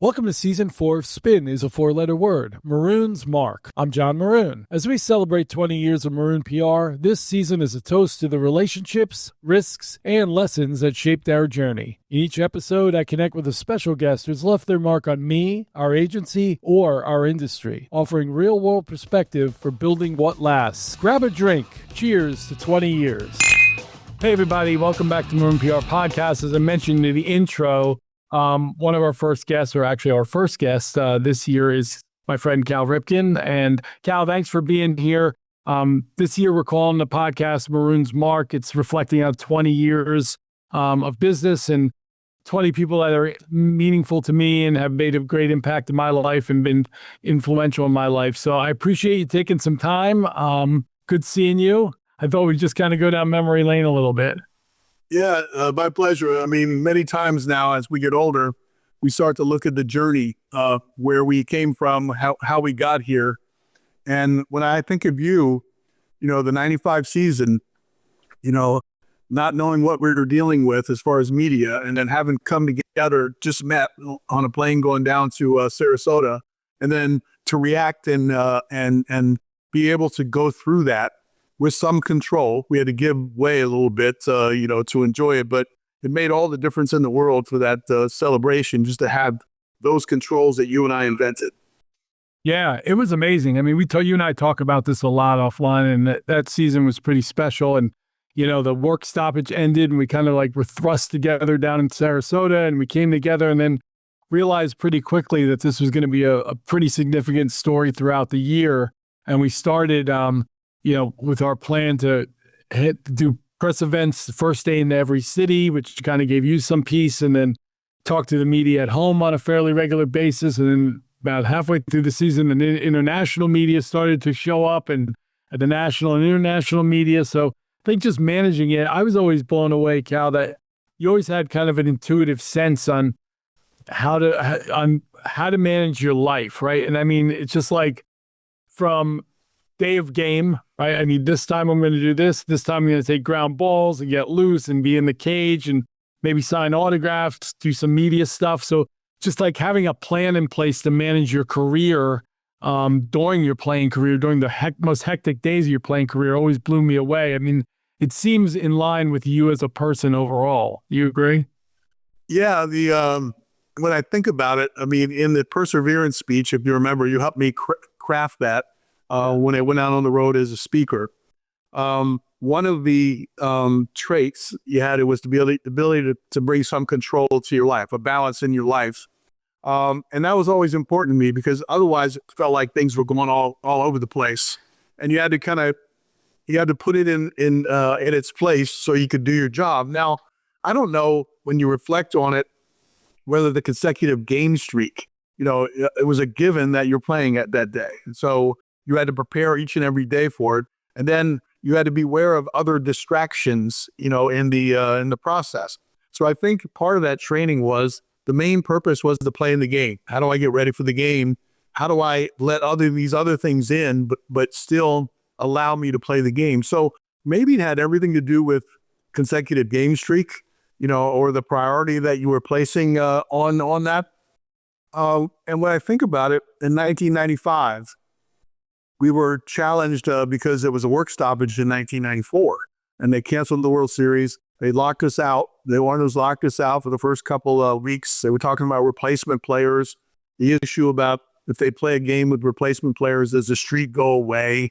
Welcome to Season 4 of Spin is a four-letter word, Maroon's Mark. I'm John Maroon. As we celebrate 20 years of Maroon PR, this season is a toast to the relationships, risks, and lessons that shaped our journey. In each episode, I connect with a special guest who's left their mark on me, our agency, or our industry, offering real-world perspective for building what lasts. Grab a drink. Cheers to 20 years. Hey, everybody. Welcome back to Maroon PR Podcast. As I mentioned in the intro, one of our first guests, or actually our first guest this year, is my friend Cal Ripken. And Cal, thanks for being here. This year we're calling the podcast Maroon's Mark. It's reflecting on 20 years of business and 20 people that are meaningful to me and have made a great impact in my life and been influential in my life. So I appreciate you taking some time. Good seeing you. I thought we'd just kind of go down memory lane a little bit. Yeah, my pleasure. I mean, many times now as we get older, we start to look at the journey, where we came from, how we got here. And when I think of you, the 95 season, not knowing what we were dealing with as far as media, and then having come together, just met on a plane going down to Sarasota, and then to react and be able to go through that with some control. We had to give way a little bit, to enjoy it, but it made all the difference in the world for that celebration, just to have those controls that you and I invented. Yeah, it was amazing. I mean, you and I talk about this a lot offline, and that season was pretty special. And, the work stoppage ended and we kind of were thrust together down in Sarasota, and we came together and then realized pretty quickly that this was going to be a pretty significant story throughout the year. And we started, with our plan to do press events the first day in every city, which kind of gave you some peace, and then talk to the media at home on a fairly regular basis. And then about halfway through the season, the international media started to show up, and the national and international media. So I think just managing it, I was always blown away, Cal, that you always had kind of an intuitive sense on how to manage your life, right? And I mean, it's just like from day of game, right? I mean, this time I'm going to do this time I'm going to take ground balls and get loose and be in the cage and maybe sign autographs, do some media stuff. So just like having a plan in place to manage your career during your playing career, during the most hectic days of your playing career, always blew me away. I mean, it seems in line with you as a person overall. You agree? Yeah, when I think about it, I mean, in the perseverance speech, if you remember, you helped me craft that when I went out on the road as a speaker. One of the traits you had, it was the ability to bring some control to your life, a balance in your life. And that was always important to me, because otherwise it felt like things were going all over the place. And you had to put it in its place so you could do your job. Now, I don't know, when you reflect on it, whether the consecutive game streak, it was a given that you're playing at that day. So you had to prepare each and every day for it. And then you had to be aware of other distractions, in the process. So I think part of that training was, the main purpose was to play in the game. How do I get ready for the game? How do I let these other things in, but still allow me to play the game? So maybe it had everything to do with consecutive game streak, or the priority that you were placing on that. And when I think about it, in 1995, we were challenged because it was a work stoppage in 1994, and they canceled the World Series. They locked us out. They wanted to lock us out for the first couple of weeks. They were talking about replacement players, the issue about if they play a game with replacement players, does the streak go away?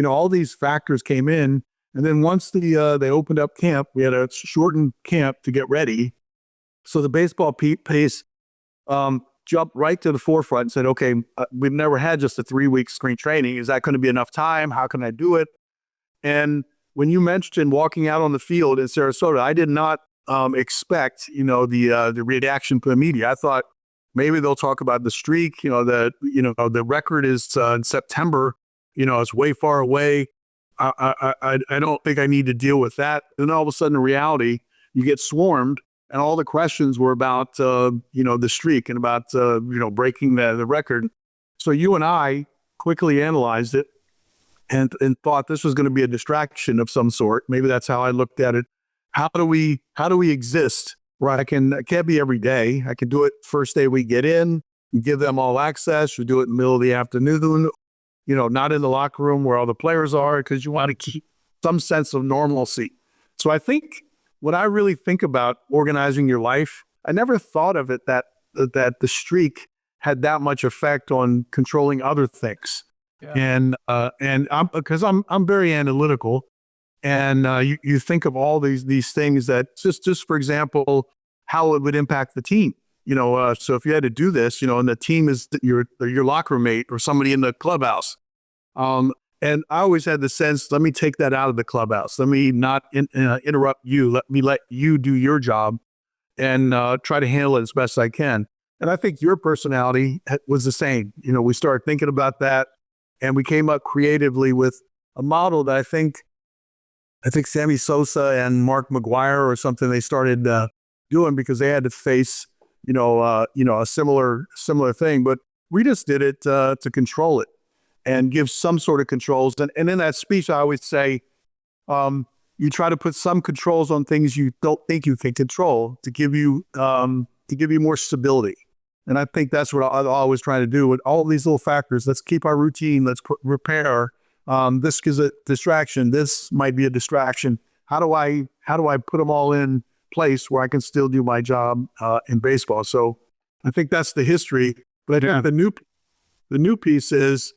All these factors came in. And then once they opened up camp, we had a shortened camp to get ready. So the baseball pace jumped right to the forefront and said, okay, we've never had just a 3-week spring training. Is that going to be enough time? How can I do it? And when you mentioned walking out on the field in Sarasota, I did not expect, the reaction from the media. I thought maybe they'll talk about the streak, the record is in September, it's way far away. I don't think I need to deal with that. Then all of a sudden, in reality, you get swarmed. And all the questions were about, the streak and about, breaking the record. So you and I quickly analyzed it and thought this was going to be a distraction of some sort. Maybe that's how I looked at it. How do we exist? Right. It can't be every day. I can do it first day we get in. You give them all access. You do it in the middle of the afternoon, not in the locker room where all the players are, because you want to keep some sense of normalcy. So I think when I really think about organizing your life, I never thought of it that the streak had that much effect on controlling other things. Yeah. And I'm very analytical, and you think of all these things that just for example, how it would impact the team. So if you had to do this, and the team is your locker mate or somebody in the clubhouse. And I always had the sense, let me take that out of the clubhouse. Let me not interrupt you. Let you do your job and try to handle it as best I can. And I think your personality was the same. We started thinking about that, and we came up creatively with a model that I think Sammy Sosa and Mark McGuire or something, they started doing because they had to face a similar thing. But we just did it to control it and give some sort of controls. And in that speech, I always say, you try to put some controls on things you don't think you can control to give you more stability. And I think that's what I always try to do with all these little factors. Let's keep our routine. Let's repair. This is a distraction. This might be a distraction. How do I put them all in place where I can still do my job in baseball? So I think that's the history. But I think the new piece is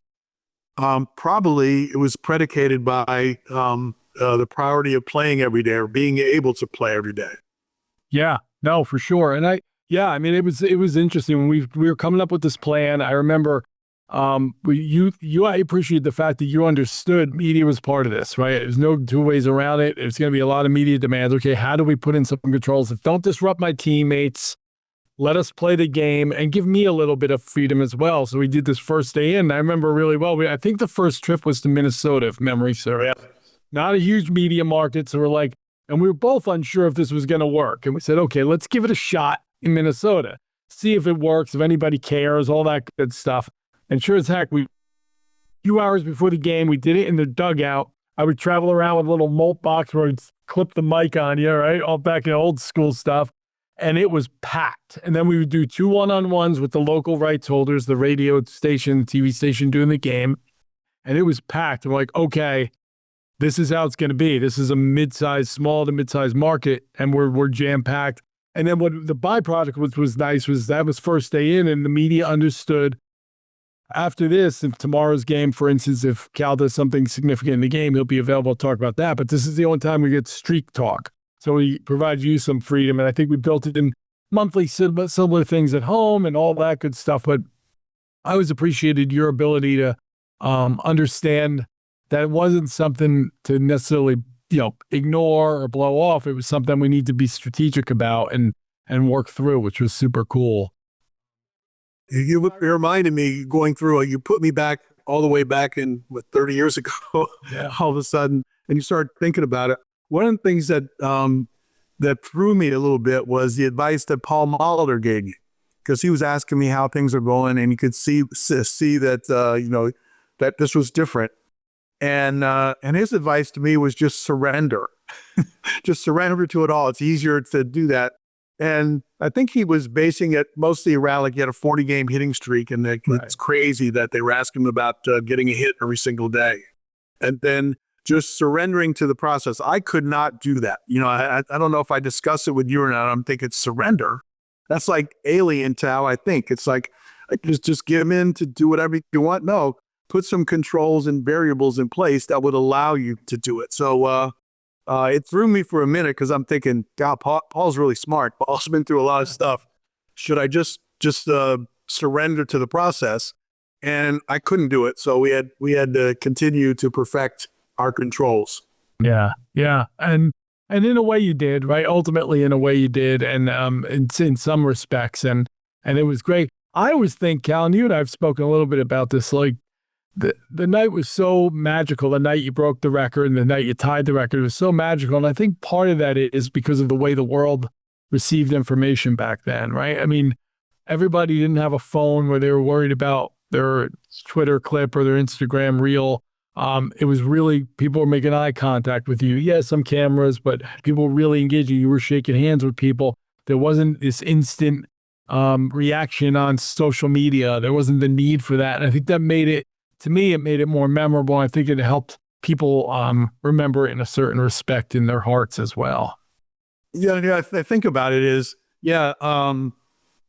probably it was predicated by the priority of playing every day or being able to play every day. Yeah, no, for sure. And it was interesting when we were coming up with this plan. I remember I appreciate the fact that you understood media was part of this, right? There's no two ways around it. It's going to be a lot of media demands. Okay, how do we put in some controls that don't disrupt my teammates? Let us play the game and give me a little bit of freedom as well. So we did this first day in. I remember really well. I think the first trip was to Minnesota, if memory serves. Yeah. Not a huge media market. So and we were both unsure if this was going to work. And we said, okay, let's give it a shot in Minnesota. See if it works, if anybody cares, all that good stuff. And sure as heck, a few hours before the game, we did it in the dugout. I would travel around with a little malt box where I'd clip the mic on you, right? All back in old school stuff. And it was packed. And then we would do 2 one-on-ones with the local rights holders, the radio station, TV station doing the game. And it was packed. We're like, okay, this is how it's going to be. This is a small to mid-sized market, and we're jam-packed. And then what the byproduct was nice was that was first day in, and the media understood after this, if tomorrow's game, for instance, if Cal does something significant in the game, he'll be available to talk about that. But this is the only time we get streak talk. So we provide you some freedom. And I think we built it in monthly similar things at home and all that good stuff. But I always appreciated your ability to understand that it wasn't something to necessarily, ignore or blow off. It was something we need to be strategic about and work through, which was super cool. You reminded me going through, you put me back all the way back in 30 years ago, yeah. All of a sudden, and you start thinking about it. One of the things that threw me a little bit was the advice that Paul Molitor gave me, because he was asking me how things are going, and you could see that that this was different, and his advice to me was just surrender, just surrender to it all. It's easier to do that, and I think he was basing it mostly around he had a 40-game hitting streak, and it's crazy that they were asking him about getting a hit every single day, and then just surrendering to the process. I could not do that. I don't know if I discuss it with you or not. I'm thinking surrender. That's like alien to how I think. It's like just give in to do whatever you want. No, put some controls and variables in place that would allow you to do it. So it threw me for a minute because I'm thinking, God, Paul's really smart. Paul's been through a lot of stuff. Should I just surrender to the process? And I couldn't do it. So we had to continue to perfect our controls. Yeah. And in a way you did, right? Ultimately, in a way you did, and in some respects, and it was great. I always think, Cal, and you and I have spoken a little bit about this, the night was so magical. The night you broke the record and the night you tied the record, it was so magical. And I think part of that is because of the way the world received information back then, right? I mean, everybody didn't have a phone where they were worried about their Twitter clip or their Instagram reel. It was really, people were making eye contact with you. Yeah, some cameras, but people were really engaging. You were shaking hands with people. There wasn't this instant reaction on social media. There wasn't the need for that. And I think that made it, to me, it made it more memorable. I think it helped people remember it in a certain respect in their hearts as well. Yeah, I think about it is,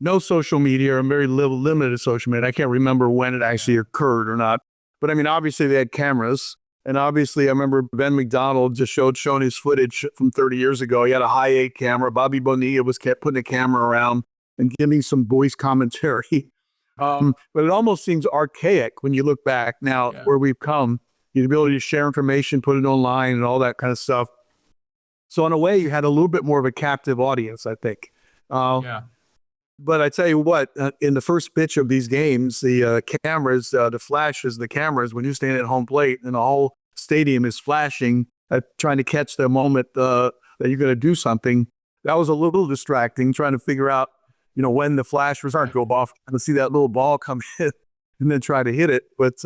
no social media or very limited social media. I can't remember when it actually occurred or not. But I mean, obviously they had cameras. And obviously I remember Ben McDonald just showing his footage from 30 years ago. He had a high-8 camera. Bobby Bonilla was kept putting a camera around and giving some voice commentary. But it almost seems archaic when you look back now where we've come. The ability to share information, put it online and all that kind of stuff. So in a way, you had a little bit more of a captive audience, I think. But I tell you what, in the first pitch of these games, the cameras, the flashes, the cameras, when you stand at home plate and the whole stadium is flashing, trying to catch the moment that you're going to do something, that was a little distracting, trying to figure out, when the flash was go off and see that little ball come in and then try to hit it. But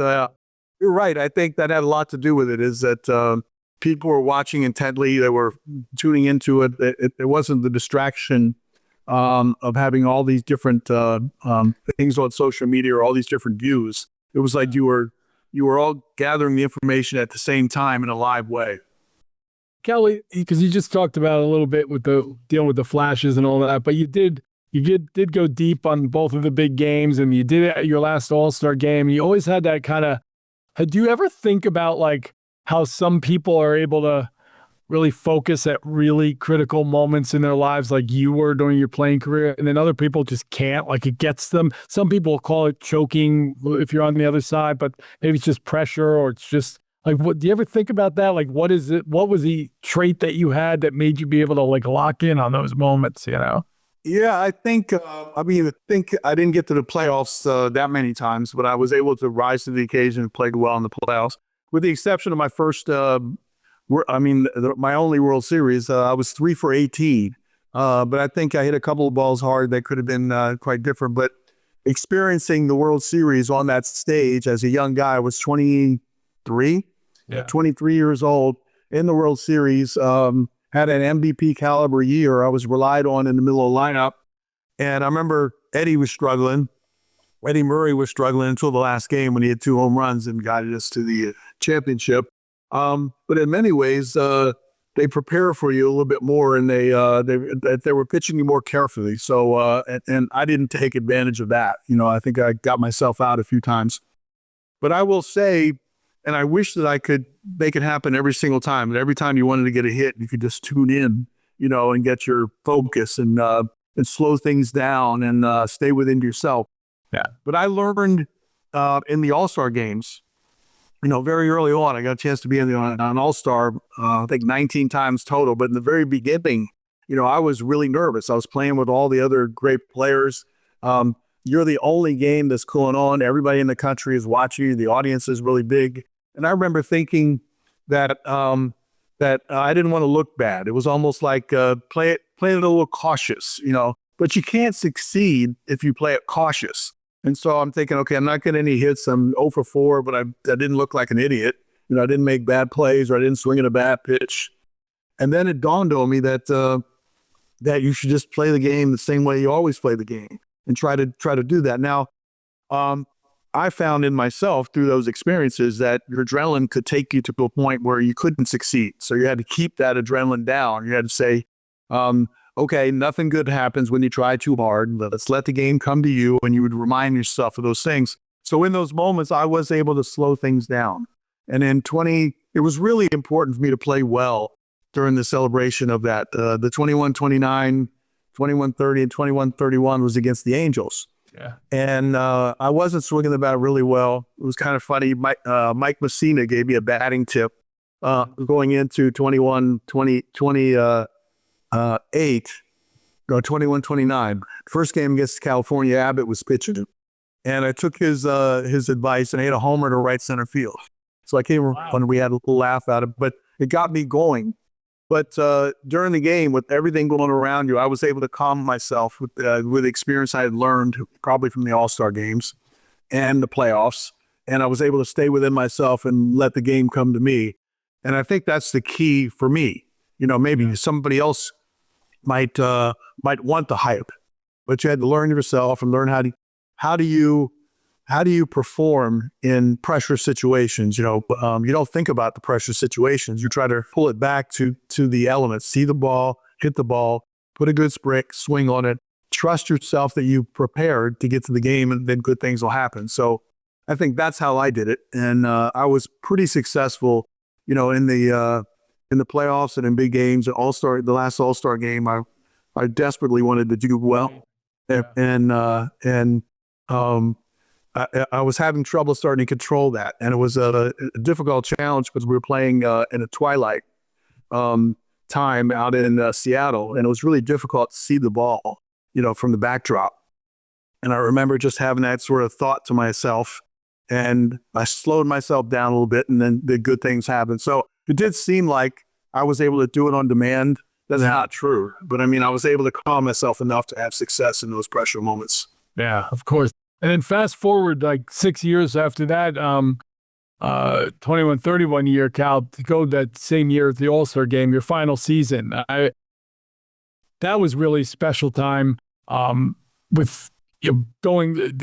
you're right. I think that had a lot to do with it, is that people were watching intently. They were tuning into it. It wasn't the distraction of having all these different things on social media or all these different views. It was like you were all gathering the information at the same time in a live way. Kelly, because you just talked about a little bit with the dealing with the flashes and all that, but you did go deep on both of the big games, and you did it at your last All-Star game. You always had that kind of. Do you ever think about like how some people are able to really focus at really critical moments in their lives, like you were during your playing career, and then other people just can't, like it gets them? Some people call it choking if you're on the other side, but maybe it's just pressure, or it's just like, what do you ever think about that? Like, what is it? What was the trait that you had that made you be able to like lock in on those moments, Yeah, I think, I didn't get to the playoffs that many times, but I was able to rise to the occasion and played well in the playoffs. With the exception of my first, my only World Series, I was 3 for 18. But I think I hit a couple of balls hard that could have been quite different. But experiencing the World Series on that stage as a young guy, I was 23 years old in the World Series, had an MVP caliber year. I was relied on in the middle of the lineup. And I remember Eddie Murray was struggling until the last game when he had 2 home runs and guided us to the championship. But in many ways, they prepare for you a little bit more, and they were pitching you more carefully. So, and I didn't take advantage of that. I think I got myself out a few times. But I will say, and I wish that I could make it happen every single time. And every time you wanted to get a hit, you could just tune in, and get your focus and slow things down and stay within yourself. Yeah. But I learned in the All-Star games, very early on, I got a chance to be on All-Star, I think 19 times total. But in the very beginning, I was really nervous. I was playing with all the other great players. You're the only game that's going on. Everybody in the country is watching you. The audience is really big. And I remember thinking that I didn't want to look bad. It was almost like play it a little cautious, But you can't succeed if you play it cautious. And so I'm thinking, okay, I'm not getting any hits. I'm 0 for 4, but I didn't look like an idiot. I didn't make bad plays, or I didn't swing at a bad pitch. And then it dawned on me that you should just play the game the same way you always play the game, and try to do that. Now, I found in myself through those experiences that your adrenaline could take you to a point where you couldn't succeed. So you had to keep that adrenaline down. You had to say, okay, nothing good happens when you try too hard. Let's let the game come to you, and you would remind yourself of those things. So in those moments, I was able to slow things down. And in it was really important for me to play well during the celebration of that. The 21-29, 21-30, and 21-31 was against the Angels. Yeah. And I wasn't swinging the bat really well. It was kind of funny. Mike Messina gave me a batting tip going into 21-29. First game against California, Abbott was pitching, and I took his advice and I hit a homer to right center field. So I came when we had a little laugh at it, but it got me going. But during the game, with everything going around you, I was able to calm myself with the experience I had learned probably from the All-Star games and the playoffs. And I was able to stay within myself and let the game come to me. And I think that's the key for me. Maybe somebody else might want the hype. but you had to learn yourself and learn how do you perform in pressure situations. You don't think about the pressure situations. You try to pull it back to the elements. See the ball, hit the ball, put a good swing on it. Trust yourself that you prepared to get to the game, and then good things will happen. So I think that's how I did it, and I was pretty successful. In the playoffs and in big games. The last All-Star game, I desperately wanted to do well, and I was having trouble starting to control that, and it was a difficult challenge because we were playing in a twilight time out in Seattle, and it was really difficult to see the ball, from the backdrop. And I remember just having that sort of thought to myself, and I slowed myself down a little bit, and then the good things happened. So it did seem like I was able to do it on demand. That's not true, but I was able to calm myself enough to have success in those pressure moments. Yeah, of course. And then fast forward like 6 years after that, 21-31 year, Cal, to go that same year at the All-Star game, your final season. That was really special time. With going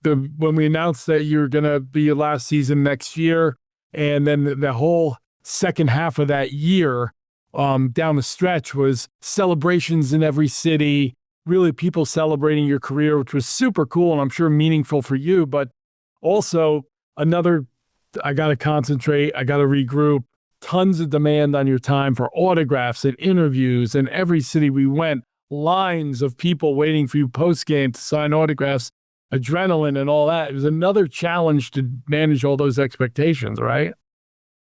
when we announced that you're going to be your last season next year, and then the whole second half of that year down the stretch was celebrations in every city, really people celebrating your career, which was super cool and I'm sure meaningful for you, but also I got to concentrate, I got to regroup, tons of demand on your time for autographs and interviews, and every city we went, lines of people waiting for you post-game to sign autographs, adrenaline and all that. It was another challenge to manage all those expectations, right?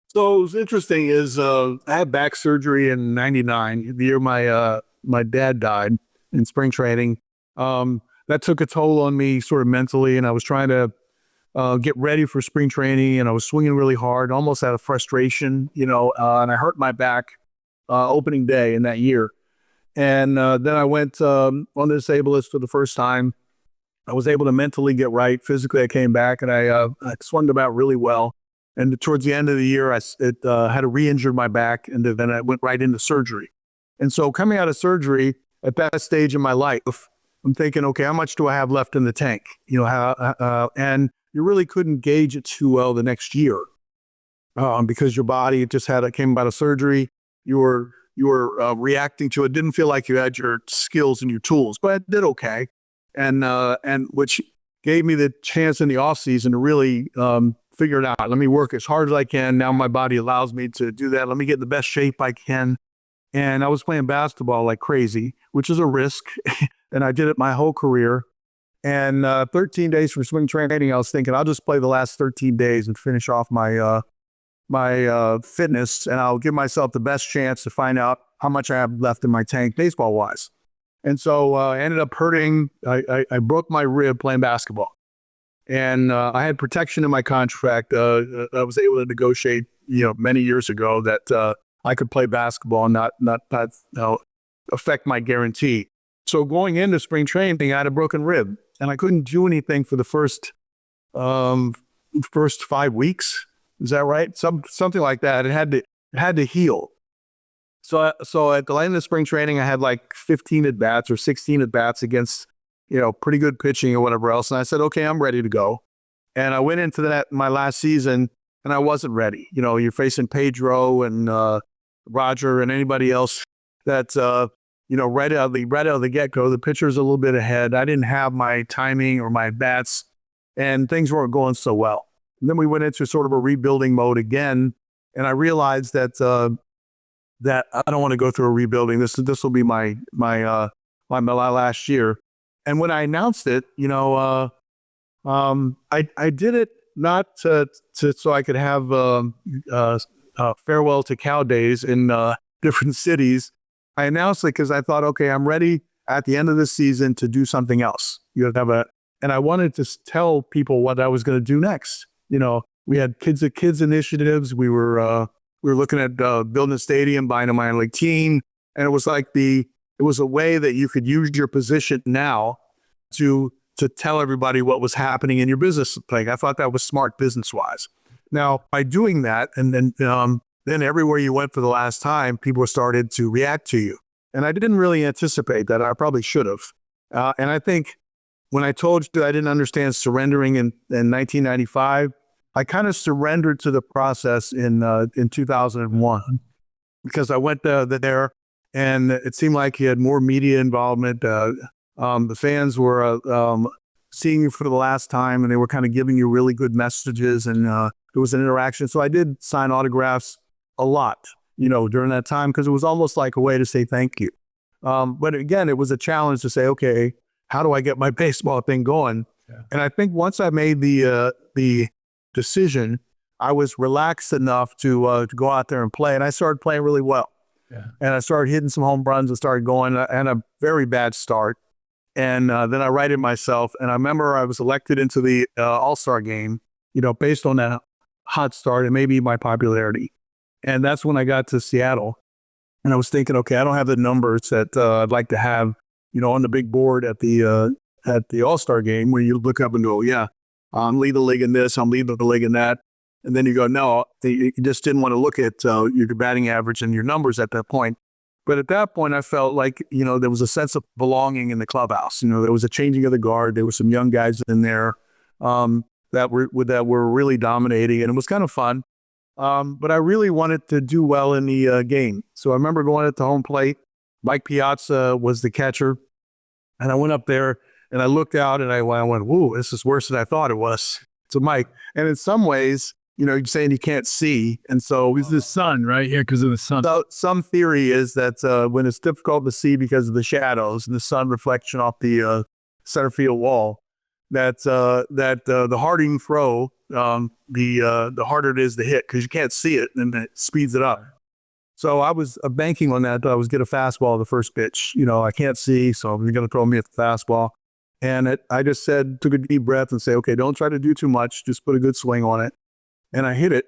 So what was interesting is I had back surgery in '99, the year my dad died in spring training. That took a toll on me sort of mentally, and I was trying to get ready for spring training, and I was swinging really hard, almost out of frustration, and I hurt my back opening day in that year. And then I went on the disabled list for the first time. I was able to mentally get right. Physically, I came back, and I swung the bat really well. And towards the end of the year, I had to re-injure my back, and then I went right into surgery. And so coming out of surgery at that stage in my life, I'm thinking, okay, how much do I have left in the tank? And you really couldn't gauge it too well the next year because your body came out of surgery. You were reacting to it. Didn't feel like you had your skills and your tools, but I did okay. And which gave me the chance in the off season to really figure it out. Let me work as hard as I can. Now my body allows me to do that. Let me get in the best shape I can. And I was playing basketball like crazy, which is a risk. And I did it my whole career. And 13 days from spring training, I was thinking I'll just play the last 13 days and finish off my fitness, and I'll give myself the best chance to find out how much I have left in my tank baseball wise. And so I ended up hurting. I broke my rib playing basketball, and I had protection in my contract. I was able to negotiate, many years ago that I could play basketball and not affect my guarantee. So going into spring training, I had a broken rib, and I couldn't do anything for the first 5 weeks. Is that right? Something like that. It had to heal. So at the end of spring training, I had like 15 at bats or 16 at bats against, pretty good pitching or whatever else. And I said, okay, I'm ready to go. And I went into that my last season, and I wasn't ready. You're facing Pedro and Roger and anybody else that right out of the get-go, the pitcher's a little bit ahead. I didn't have my timing or my bats, and things weren't going so well. And then we went into sort of a rebuilding mode again, and I realized that I don't want to go through a rebuilding. This will be my last year. And when I announced it, I did it not so I could have farewell to Cal days in different cities. I announced it because I thought, okay, I'm ready at the end of the season to do something else. And I wanted to tell people what I was going to do next. We had kids initiatives. We were looking at building a stadium, buying a minor league team, and it was like it was a way that you could use your position now to tell everybody what was happening in your business. Like, I thought that was smart business wise. Now, by doing that, and then everywhere you went for the last time, people started to react to you, and I didn't really anticipate that. I probably should have. And I think when I told you I didn't understand surrendering in 1995, I kind of surrendered to the process in 2001 because I went there and it seemed like he had more media involvement. The fans were seeing you for the last time and they were kind of giving you really good messages and there was an interaction. So I did sign autographs a lot, during that time because it was almost like a way to say thank you. But again, it was a challenge to say, okay, how do I get my baseball thing going? Yeah. And I think once I made the decision, I was relaxed enough to go out there and play, and I started playing really well. Yeah. And I started hitting some home runs and started going. I had a very bad start, and then I righted myself. And I remember I was elected into the All-Star game, based on that hot start and maybe my popularity. And that's when I got to Seattle. And I was thinking, okay, I don't have the numbers that I'd like to have, on the big board at the All-Star game where you look up and go, yeah, I'm leading the league in this, I'm leading the league in that. And then you go, no, you just didn't want to look at your batting average and your numbers at that point. But at that point, I felt like, there was a sense of belonging in the clubhouse. There was a changing of the guard. There were some young guys in there that were really dominating, and it was kind of fun. But I really wanted to do well in the game. So I remember going at the home plate. Mike Piazza was the catcher. And I went up there and I looked out and I went, whoa, this is worse than I thought it was. So Mike, and in some ways, you're saying you can't see. And so it's the sun, right? Yeah, because of the sun. So some theory is that when it's difficult to see because of the shadows and the sun reflection off the center field wall, that the harder you throw, the harder it is to hit because you can't see it and it speeds it up. So I was banking on that. I was get a fastball the first pitch. I can't see, so you're going to throw me at the fastball. And I just took a deep breath and say, okay, don't try to do too much. Just put a good swing on it. And I hit it,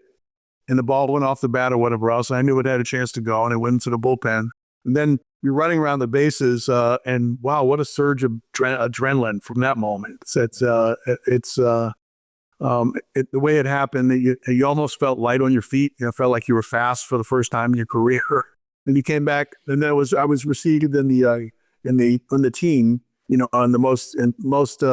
and the ball went off the bat or whatever else. And I knew it had a chance to go, and it went into the bullpen. And then you're running around the bases, and wow, what a surge of adrenaline from that moment. The way it happened, you almost felt light on your feet. Felt like you were fast for the first time in your career. Then you came back, and I was received in the team, on the most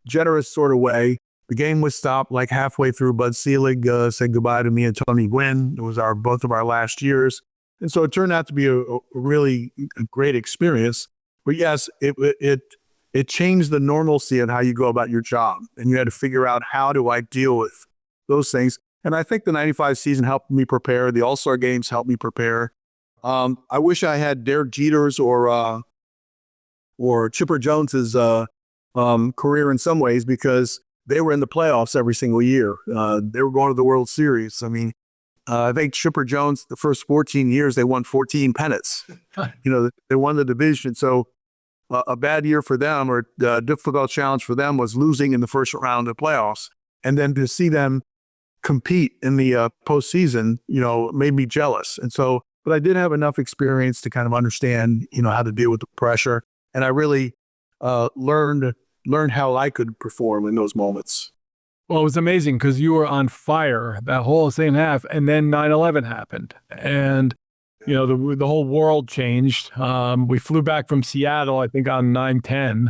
generous sort of way. The game was stopped like halfway through. Bud Selig said goodbye to me and Tony Gwynn. It was both of our last years. And so it turned out to be a really great experience. But yes, it changed the normalcy of how you go about your job. And you had to figure out, how do I deal with those things? And I think the 95 season helped me prepare. The All-Star games helped me prepare. I wish I had Derek Jeter's or Chipper Jones's career in some ways, because they were in the playoffs every single year. They were going to the World Series. I mean, I think Chipper Jones, the first 14 years, they won 14 pennants. They won the division. So a bad year for them, or a difficult challenge for them, was losing in the first round of playoffs. And then to see them compete in the postseason, made me jealous. And so, but I did have enough experience to kind of understand, how to deal with the pressure. And I really learned how I could perform in those moments. Well, it was amazing because you were on fire that whole second half, and then 9/11 happened. And the whole world changed. We flew back from Seattle, I think, on 9/10,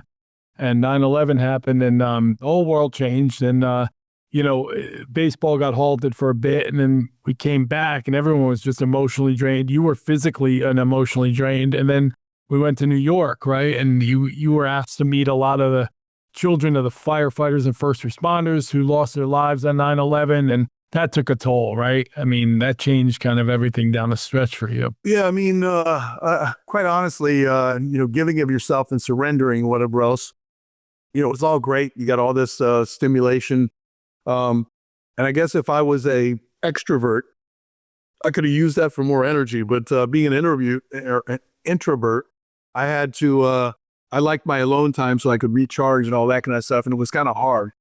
and 9/11 happened, and the whole world changed. And, baseball got halted for a bit, and then we came back, and everyone was just emotionally drained. You were physically and emotionally drained. And then we went to New York, right? And you were asked to meet a lot of the children of the firefighters and first responders who lost their lives on 9/11. And that took a toll, right? I mean, that changed kind of everything down the stretch for you. Yeah, I mean, quite honestly, giving of yourself and surrendering whatever else, it's all great. You got all this stimulation. And I guess if I was a extrovert, I could have used that for more energy. But being an introvert, I had to, I liked my alone time so I could recharge and all that kind of stuff. And it was kind of hard.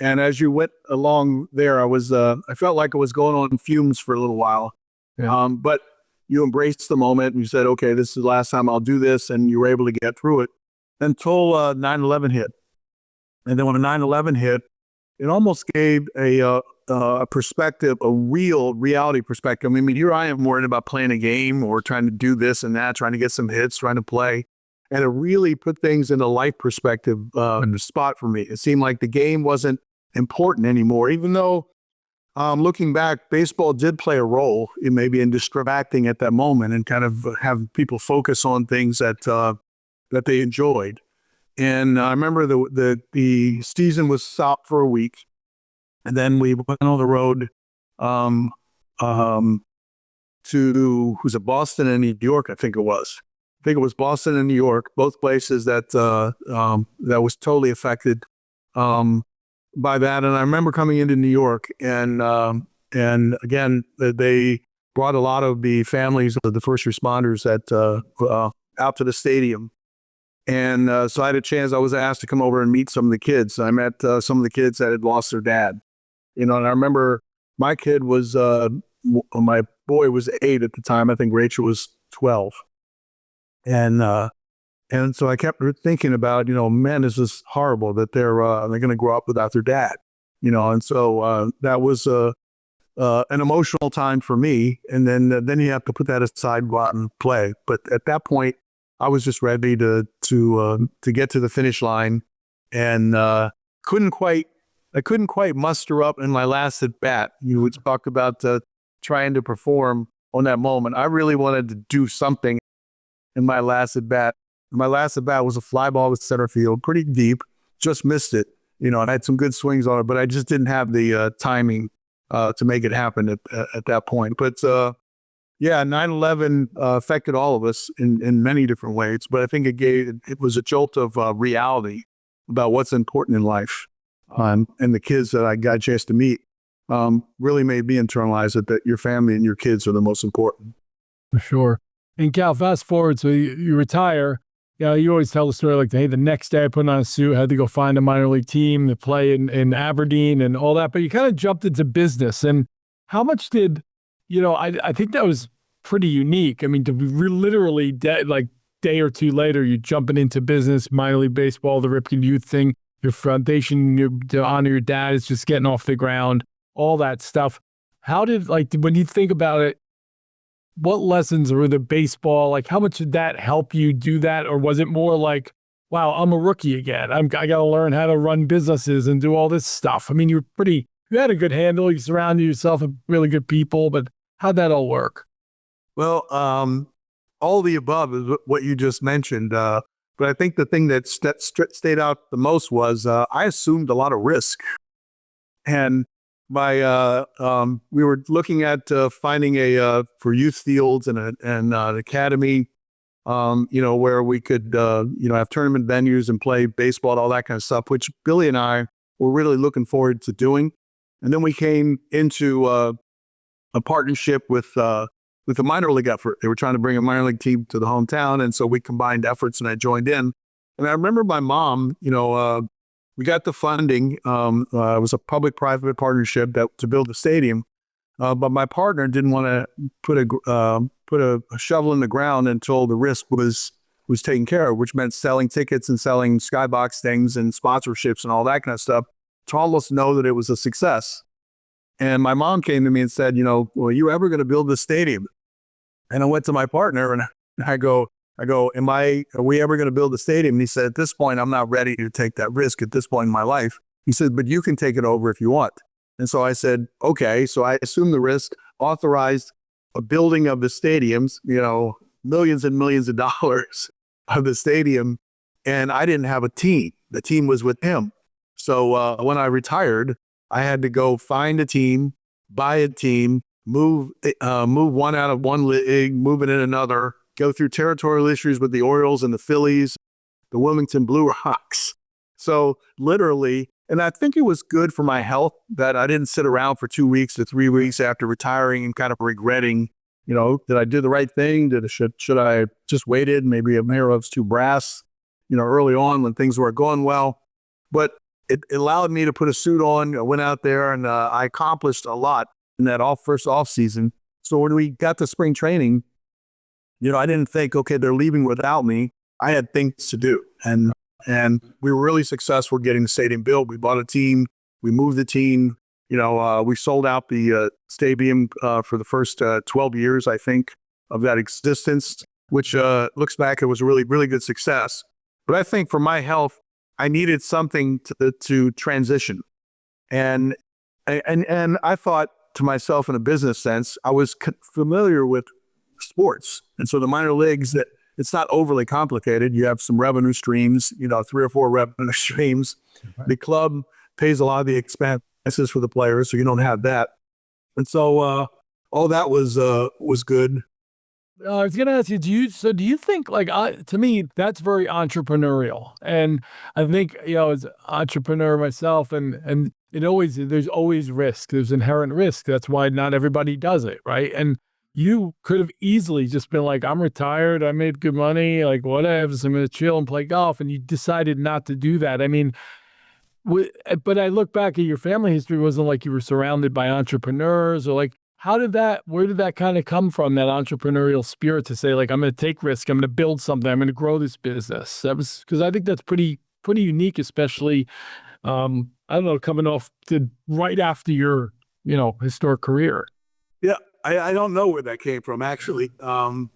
And as you went along there, I felt like I was going on fumes for a little while. Yeah. But you embraced the moment and you said, okay, this is the last time I'll do this. And you were able to get through it until 9/11 hit. And then when 9/11 hit, it almost gave a perspective, a real reality perspective. I mean, here I am worried about playing a game or trying to do this and that, trying to get some hits, trying to play. And it really put things in a life perspective in the spot for me. It seemed like the game wasn't important anymore, even though looking back, baseball did play a role in maybe in distracting at that moment and kind of have people focus on things that they enjoyed. And I remember the season was stopped for a week, and then we went on the road to was it Boston and New York? I think it was. I think it was Boston and New York, both places that that was totally affected by that. And I remember coming into New York, and again, they brought a lot of the families of the first responders out to the stadium. And so I had a chance. I was asked to come over and meet some of the kids. I met some of the kids that had lost their dad. And I remember my kid was my boy was 8 at the time. I think Rachel was 12. And so I kept thinking about, man, this is horrible that they're going to grow up without their dad, And so that was an emotional time for me. And then you have to put that aside, go out and play. But at that point, I was just ready to get to the finish line, and couldn't quite muster up in my last at bat. You would talk about trying to perform on that moment. I really wanted to do something in my last at bat. My last at bat was a fly ball with center field, pretty deep. Just missed it, and I had some good swings on it, but I just didn't have the timing to make it happen at that point. But yeah, 9/11 affected all of us in many different ways, but I think it was a jolt of reality about what's important in life. And the kids that I got a chance to meet really made me internalize it, that your family and your kids are the most important. For sure. And Cal, fast forward, so you retire. You always tell the story like, hey, the next day I put on a suit, had to go find a minor league team to play in Aberdeen and all that. But you kind of jumped into business. And how much did, I think that was pretty unique. I mean, to be literally day or two later, you're jumping into business, minor league baseball, the Ripken youth thing, your foundation to honor your dad is just getting off the ground, all that stuff. How did, when you think about it, what lessons were the baseball, how much did that help you do that? Or was it more like, wow, I'm a rookie again. I got to learn how to run businesses and do all this stuff. I mean, you had a good handle. You surrounded yourself with really good people, but how'd that all work? Well, all the above is what you just mentioned. But I think the thing that stayed out the most was I assumed a lot of risk. And we were looking at finding for youth fields and an academy, where we could, have tournament venues and play baseball and all that kind of stuff, which Billy and I were really looking forward to doing. And then we came into a partnership with a minor league effort. They were trying to bring a minor league team to the hometown. And so we combined efforts and I joined in. And I remember my mom, we got the funding. It was a public-private partnership to build the stadium. But my partner didn't want to put a shovel in the ground until the risk was taken care of, which meant selling tickets and selling skybox things and sponsorships and all that kind of stuff to almost know that it was a success. And my mom came to me and said, well, are you ever going to build this stadium? And I went to my partner and I go, are we ever going to build a stadium? And he said, at this point, I'm not ready to take that risk at this point in my life. He said, but you can take it over if you want. And so I said, okay. So I assumed the risk, authorized a building of the stadiums, millions and millions of dollars of the stadium. And I didn't have a team. The team was with him. So when I retired, I had to go find a team, buy a team, move one out of one league, move it in another, go through territorial issues with the Orioles and the Phillies, the Wilmington Blue Rocks. So literally, and I think it was good for my health that I didn't sit around for 2 weeks to 3 weeks after retiring and kind of regretting, did I do the right thing? Should I just waited? Maybe a mayor was too brass, early on when things weren't going well. But it allowed me to put a suit on. I went out there and I accomplished a lot in that first off season. So when we got to spring training, I didn't think, okay, they're leaving without me. I had things to do. And we were really successful getting the stadium built. We bought a team. We moved the team. We sold out the stadium for the first 12 years, I think, of that existence. which looks back, it was a really, really good success. But I think for my health, I needed something to transition. And, and I thought to myself in a business sense, I was familiar with sports. And so the minor leagues, that it's not overly complicated. You have some revenue streams, 3 or 4 revenue streams. Right. The club pays a lot of the expenses for the players, so you don't have that. And so all that was good. I was going to ask you, do you think, like, to me, that's very entrepreneurial. And I think, as an entrepreneur myself, and there's always risk. There's inherent risk. That's why not everybody does it, right? And you could have easily just been like, I'm retired, I made good money, like, whatever, so I'm going to chill and play golf. And you decided not to do that. I mean, but I look back at your family history, it wasn't like you were surrounded by entrepreneurs, or like, where did that kind of come from, that entrepreneurial spirit to say, like, I'm going to take risk, I'm going to build something, I'm going to grow this business? That was, because I think that's pretty unique, especially, I don't know, coming off to right after your, historic career. Yeah, I don't know where that came from, actually. And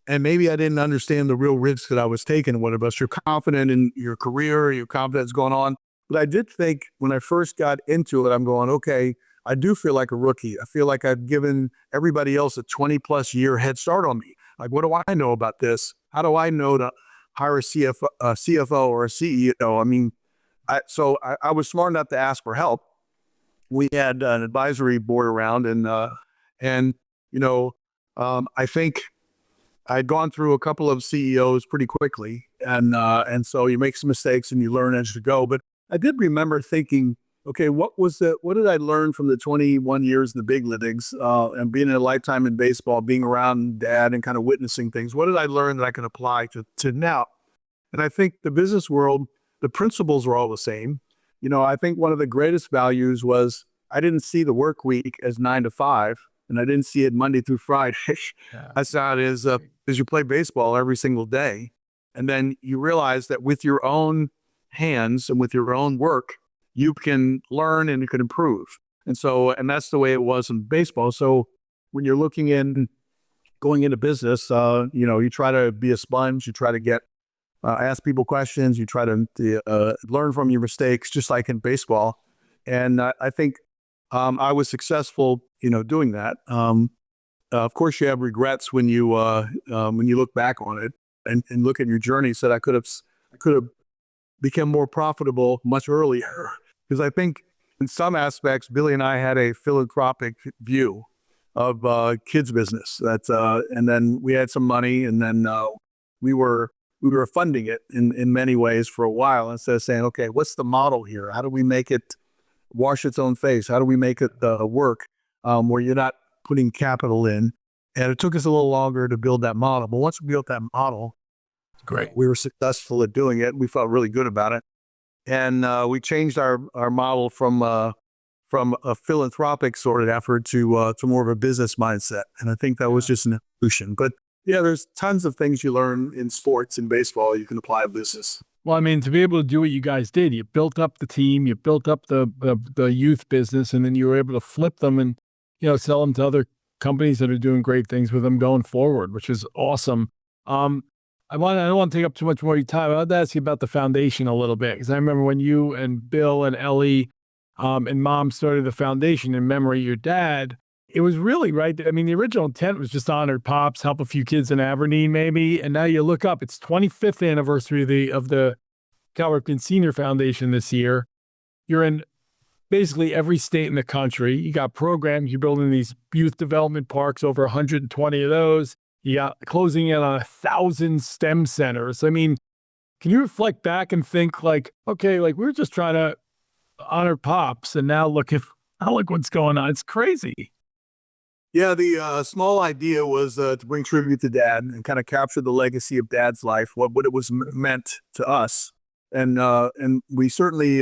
maybe I didn't understand the real risks that I was taking. One of us, you're confident in your career, your confidence going on. But I did think when I first got into it, I'm going, okay, I do feel like a rookie. I feel like I've given everybody else a 20+ year head start on me. Like, what do I know about this? How do I know to hire a CFO or a CEO? I mean, I was smart enough to ask for help. We had an advisory board around, and I think I'd gone through a couple of CEOs pretty quickly, and so you make some mistakes and you learn as you go. But I did remember thinking, okay, what did I learn from the 21 years in the big leagues, and being in a lifetime in baseball, being around Dad and kind of witnessing things? What did I learn that I can apply to now? And I think the business world, the principles are all the same. I think one of the greatest values was I didn't see the work week as 9 to 5, and I didn't see it Monday through Friday. Yeah. I saw it as you play baseball every single day, and then you realize that with your own hands and with your own work, you can learn and you can improve. And that's the way it was in baseball. So when you're going into business, you try to be a sponge. You try to ask people questions. You try to learn from your mistakes, just like in baseball. And I think I was successful, doing that. Of course, you have regrets when you look back on it and look at your journey. Said I could have become more profitable much earlier, because I think in some aspects, Billy and I had a philanthropic view of kids business. And then we had some money, and then we were funding it in many ways for a while, instead of saying, okay, what's the model here? How do we make it wash its own face? How do we make it work where you're not putting capital in? And it took us a little longer to build that model. But once we built that model, Great. we were successful at doing it. We felt really good about it. And we changed our model from a philanthropic sort of effort to more of a business mindset. And I think that was just an evolution. But yeah, there's tons of things you learn in sports and baseball you can apply to business. Well, I mean, to be able to do what you guys did, you built up the team, you built up the youth business, and then you were able to flip them and, sell them to other companies that are doing great things with them going forward, which is awesome. I don't want to take up too much more of your time. I want to ask you about the foundation a little bit, because I remember when you and Bill and Ellie and Mom started the foundation in memory of your dad. It was really right. I mean, the original intent was just honor pops, help a few kids in Aberdeen, maybe. And now you look up, it's 25th anniversary of the Cal Ripken Senior Foundation this year. You're in basically every state in the country. You got programs. You're building these youth development parks, over 120 of those. You got closing in on 1,000 STEM centers. I mean, can you reflect back and think like, okay, like we're just trying to honor pops, and now look what's going on. It's crazy. Yeah, the small idea was to bring tribute to Dad and kind of capture the legacy of Dad's life, what it was meant to us, and we certainly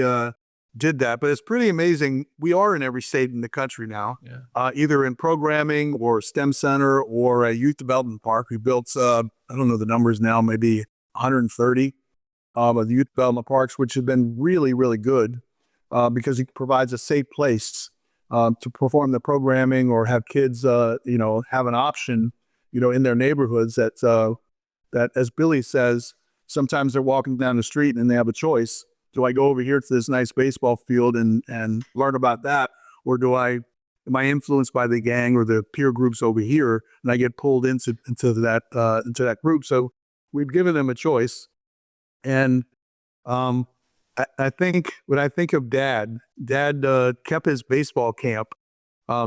did that. But it's pretty amazing. We are in every state in the country now, either in programming or STEM center or a youth development park. We built I don't know the numbers now, maybe 130 of the youth development parks, which have been really, really good because it provides a safe place to perform the programming or have kids, have an option in their neighborhoods that, as Billy says, sometimes they're walking down the street and they have a choice. Do I go over here to this nice baseball field and learn about that? Or am I influenced by the gang or the peer groups over here and I get pulled into that group? So we've given them a choice. And I think when I think of Dad kept his baseball camp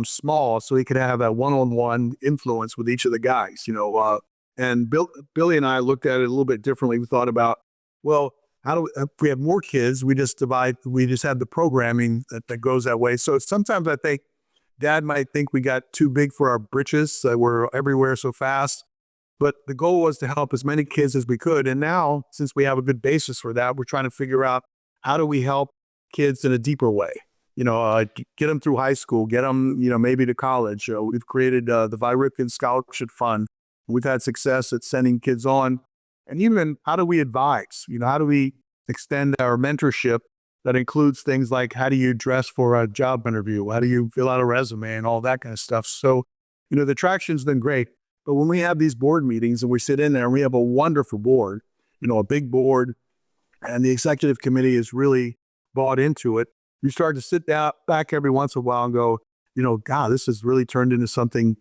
small so he could have that one-on-one influence with each of the guys, and Billy and I looked at it a little bit differently. We thought about, well, if we have more kids, we just have the programming that goes that way. So sometimes I think Dad might think we got too big for our britches, that we're everywhere so fast. But the goal was to help as many kids as we could. And now, since we have a good basis for that, we're trying to figure out how do we help kids in a deeper way? Get them through high school, get them, maybe to college. We've created the Ripken Scholarship Fund. We've had success at sending kids on. And even how do we advise? How do we extend our mentorship that includes things like how do you dress for a job interview? How do you fill out a resume and all that kind of stuff? So, the traction's been great. But when we have these board meetings and we sit in there and we have a wonderful board, a big board, and the executive committee is really bought into it, you start to sit down back every once in a while and go, God, this has really turned into something,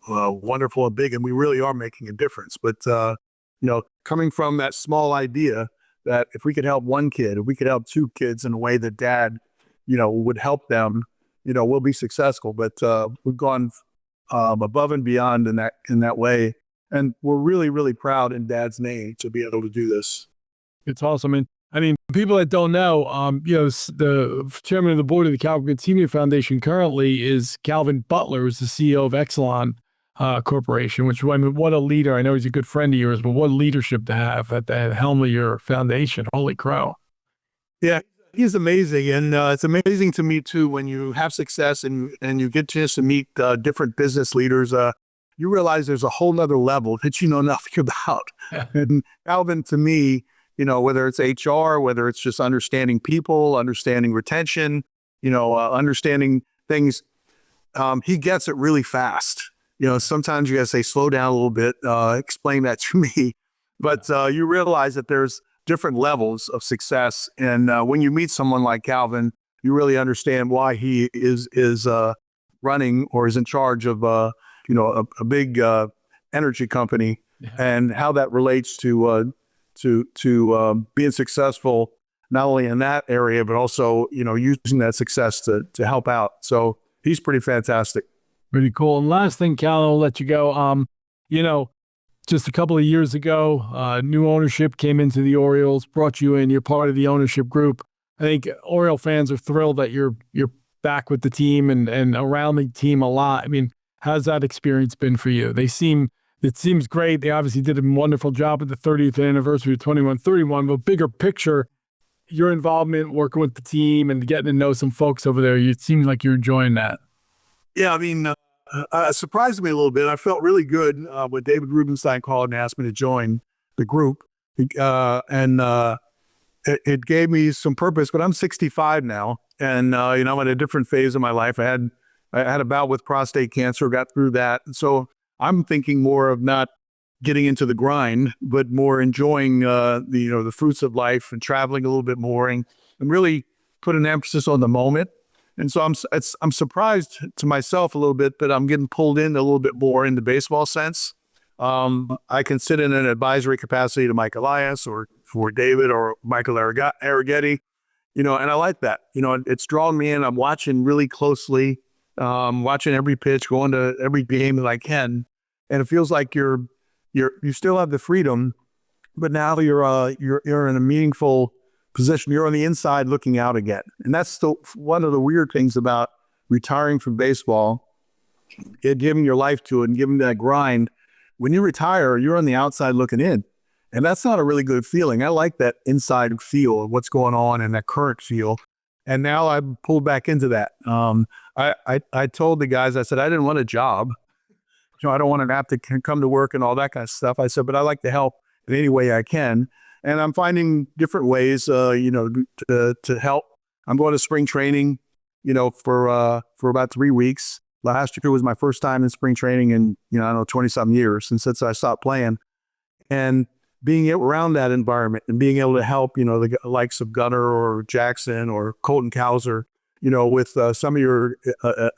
wonderful and big, and we really are making a difference. But, coming from that small idea that if we could help one kid, if we could help two kids in a way that Dad, would help them, we'll be successful. But we've gone above and beyond in that way. And we're really, really proud in Dad's name to be able to do this. It's awesome. And I mean, people that don't know, the chairman of the board of the Calvin Senior Foundation currently is Calvin Butler, who's the CEO of Exelon Corporation, which, I mean, what a leader. I know he's a good friend of yours, but what leadership to have at the helm of your foundation. Holy crow. Yeah, he's amazing. And it's amazing to me, too, when you have success and you get a chance to meet different business leaders, you realize there's a whole nother level that you know nothing about. Yeah. And Calvin, to me, whether it's HR, whether it's just understanding people, understanding retention, understanding things, he gets it really fast. Sometimes you got to say, slow down a little bit, explain that to me. But you realize that there's different levels of success. And when you meet someone like Calvin, you really understand why he is running or is in charge of, a big energy company, and how that relates to being successful, not only in that area, but also, using that success to help out. So he's pretty fantastic. Pretty cool. And last thing, Cal, I'll let you go. Just a couple of years ago, new ownership came into the Orioles, brought you in. You're part of the ownership group. I think Oriole fans are thrilled that you're back with the team and around the team a lot. I mean, how's that experience been for you? It seems great. They obviously did a wonderful job at the 30th anniversary of 2131, but bigger picture, your involvement working with the team and getting to know some folks over there, it seems like you're enjoying that. Yeah, I mean, surprised me a little bit. I felt really good when David Rubenstein called and asked me to join the group. It gave me some purpose, but I'm 65 now. And, I'm at a different phase of my life. I had a bout with prostate cancer, got through that. And so I'm thinking more of not getting into the grind, but more enjoying, the fruits of life and traveling a little bit more and really put an emphasis on the moment. And so I'm surprised to myself a little bit that I'm getting pulled in a little bit more in the baseball sense. I can sit in an advisory capacity to Mike Elias or for David or Michael Arrighetti, and I like that. It's drawn me in. I'm watching really closely, watching every pitch, going to every game that I can, and it feels like you still have the freedom, but now you're in a meaningful position. You're on the inside looking out again. And that's still one of the weird things about retiring from baseball, giving your life to it and giving that grind. When you retire, you're on the outside looking in. And that's not a really good feeling. I like that inside feel of what's going on and that current feel. And now I'm pulled back into that. I told the guys, I said, I didn't want a job. I don't want to have to come to work and all that kind of stuff. I said, but I like to help in any way I can. And I'm finding different ways, to help. I'm going to spring training, for about 3 weeks. Last year was my first time in spring training in, I don't know, 20 something years since I stopped playing. And being around that environment and being able to help, the likes of Gunnar or Jackson or Colton Cowser, with some of your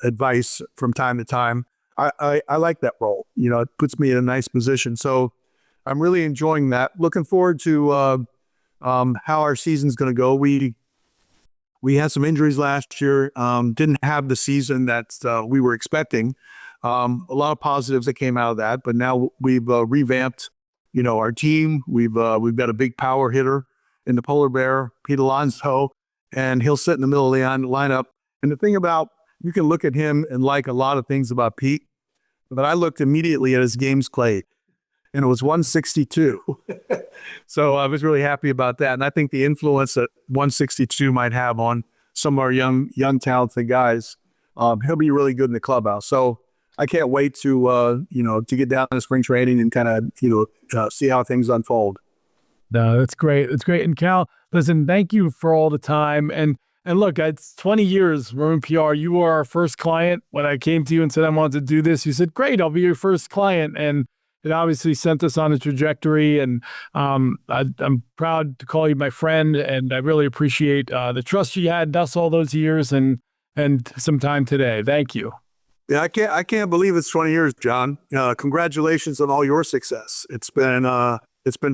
advice from time to time, I like that role. It puts me in a nice position. So I'm really enjoying that. Looking forward to how our season's going to go. We had some injuries last year, didn't have the season that we were expecting. A lot of positives that came out of that, but now we've revamped, our team. We've got a big power hitter in the Polar Bear, Pete Alonso, and he'll sit in the middle of the lineup. And the thing about, you can look at him and like a lot of things about Pete, but I looked immediately at his games played, and it was 162. So I was really happy about that. And I think the influence that 162 might have on some of our young talented guys, he'll be really good in the clubhouse. So I can't wait to get down to spring training and kind of, see how things unfold. No, that's great. That's great. And Cal, listen, thank you for all the time. And look, it's 20 years, Maroon PR. You were our first client. When I came to you and said I wanted to do this, you said, great, I'll be your first client. And it obviously sent us on a trajectory. And I'm proud to call you my friend. And I really appreciate the trust you had in us all those years and some time today. Thank you. Yeah, I can't believe it's 20 years, John. Congratulations on all your success. It's been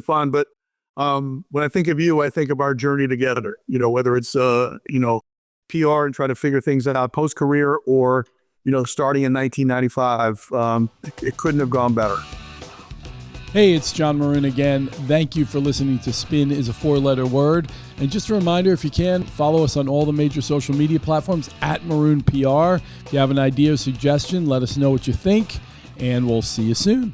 fun. But when I think of you, I think of our journey together, whether it's, PR and trying to figure things out post-career or, starting in 1995, it couldn't have gone better. Hey, it's John Maroon again. Thank you for listening to Spin is a 4-letter word. And just a reminder, if you can, follow us on all the major social media platforms at Maroon PR. If you have an idea or suggestion, let us know what you think, and we'll see you soon.